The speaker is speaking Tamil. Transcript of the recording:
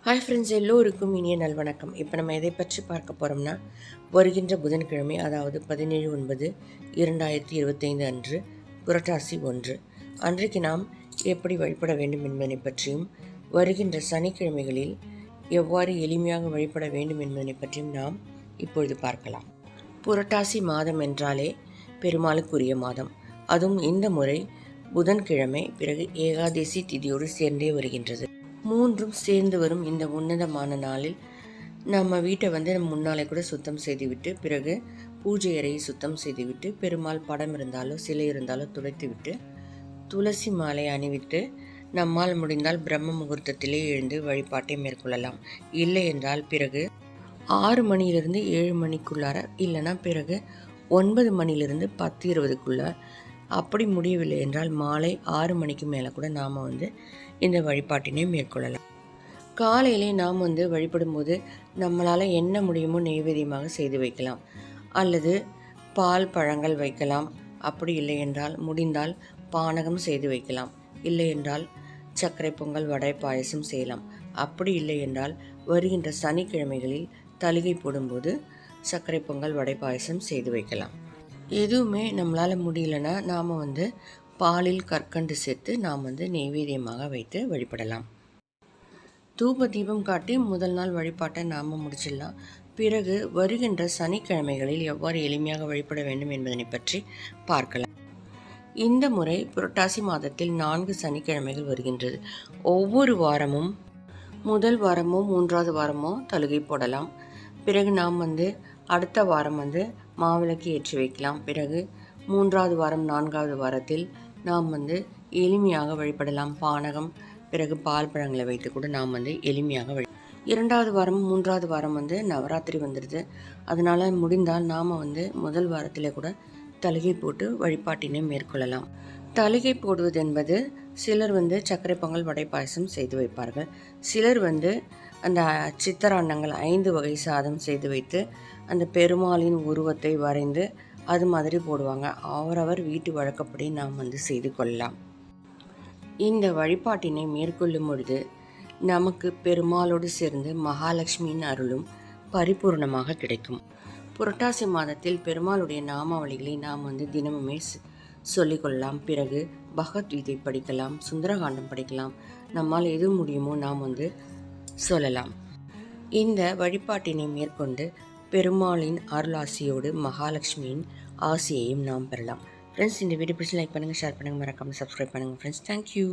ஹாய் ஃப்ரெண்ட்ஸ், எல்லோருக்கும் இனிய நல்வணக்கம். இப்போ நம்ம எதை பற்றி பார்க்க போகிறோம்னா, வருகின்ற புதன்கிழமை, அதாவது 17/9/2025 அன்று புரட்டாசி 1 அன்றைக்கு நாம் எப்படி வழிபட வேண்டும் என்பதை பற்றியும், வருகின்ற சனிக்கிழமைகளில் எவ்வாறு எளிமையாக வழிபட வேண்டும் என்பதை பற்றியும் நாம் இப்பொழுது பார்க்கலாம். புரட்டாசி மாதம் என்றாலே பெருமாளுக்குரிய மாதம். அதுவும் இந்த முறை புதன்கிழமை, பிறகு ஏகாதசி திதியோடு சேர்ந்தே வருகின்றது. மூன்றும் சேர்ந்து வரும் இந்த உன்னதமான நாளில் நம்ம வீட்டை முன்னாலே கூட சுத்தம் செய்துவிட்டு, பிறகு பூஜை அறையை சுத்தம் செய்துவிட்டு, பெருமாள் படம் இருந்தாலோ சிலை இருந்தாலோ துடைத்துவிட்டு, துளசி மாலை அணிவித்து, நம்மால் முடிந்தால் பிரம்ம முகூர்த்தத்திலே எழுந்து வழிபாட்டை மேற்கொள்ளலாம். இல்லை என்றால் பிறகு 6 மணியிலிருந்து 7 மணிக்குள்ளார, இல்லைனா பிறகு 9 மணிலிருந்து 10:20க்குள்ள, அப்படி முடியவில்லை என்றால் மாலை 6 மணிக்கு மேலே கூட நாம் இந்த வழிபாட்டினை மேற்கொள்ளலாம். காலையிலே நாம் வழிபடும்போது நம்மளால் என்ன முடியுமோ நெய்வேத்தியமாக செய்து வைக்கலாம், அல்லது பால் பழங்கள் வைக்கலாம். அப்படி இல்லை என்றால் முடிந்தால் பானகம் செய்து வைக்கலாம். இல்லை என்றால் சர்க்கரை பொங்கல், வடை, பாயசம் செய்யலாம். அப்படி இல்லை என்றால் வருகின்ற சனிக்கிழமைகளில் தளிகை போடும்போது சர்க்கரை பொங்கல், வடை, பாயசம் செய்து வைக்கலாம். எதுவுமே நம்மளால் முடியலன்னா நாம் பாலில் கற்கண்டு சேர்த்து நாம் நெய்வேத்தியமாக வைத்து வழிபடலாம். தூப தீபம் காட்டி முதல் நாள் வழிபாட்டை நாம் முடிச்சிடலாம். பிறகு வருகின்ற சனிக்கிழமைகளில் எவ்வாறு எளிமையாக வழிபட வேண்டும் என்பதனை பற்றி பார்க்கலாம். இந்த முறை புரட்டாசி மாதத்தில் 4 சனிக்கிழமைகள் வருகின்றது. ஒவ்வொரு வாரமும் முதல் வாரமோ 3வது வாரமோ தழுகை போடலாம். பிறகு நாம் அடுத்த வாரம் மாவிளக்கு ஏற்றி வைக்கலாம். பிறகு 3வது வாரம் 4வது வாரத்தில் நாம் எளிமையாக வழிபடலாம். பானகம், பிறகு பால் பழங்களை வைத்து கூட நாம் எளிமையாக 2வது வாரம் 3வது வாரம் நவராத்திரி வந்துடுது. அதனால் முடிந்தால் நாம் முதல் வாரத்தில் கூட தளிகை போட்டு வழிபாட்டினை மேற்கொள்ளலாம். தளிகை போடுவது என்பது சிலர் சர்க்கரை பொங்கல், வடை, பாயசம் செய்து வைப்பார்கள். சிலர் அந்த சித்தராண்டங்கள் 5 வகை சாதம் செய்து வைத்து அந்த பெருமாளின் உருவத்தை வரைந்து அது மாதிரி போடுவாங்க. அவரவர் வீட்டு வழக்கப்படி நாம் செய்து கொள்ளலாம். இந்த வழிபாட்டினை மேற்கொள்ளும் பொழுது நமக்கு பெருமாளோடு சேர்ந்து மகாலட்சுமியின் அருளும் பரிபூர்ணமாக கிடைக்கும். புரட்டாசி மாதத்தில் பெருமாளுடைய நாமாவளிகளை நாம் தினமுமே சொல்லிக்கொள்ளலாம். பிறகு பகவத்கீதை படிக்கலாம், சுந்தரகாண்டம் படிக்கலாம். நம்மால் எது முடியுமோ நாம் சொல்லலாம். இந்த வழிபாட்டினை மேற்கொண்டு பெருமாளின் அருளாசியோடு மகாலட்சுமியின் ஆசியையும் நாம் பெறலாம். ஃப்ரெண்ட்ஸ், இந்த வீடியோ பிடிச்சி லைக் பண்ணுங்கள், ஷேர் பண்ணுங்கள், மறக்காமல் சப்ஸ்கிரைப் பண்ணுங்கள். Friends, thank you.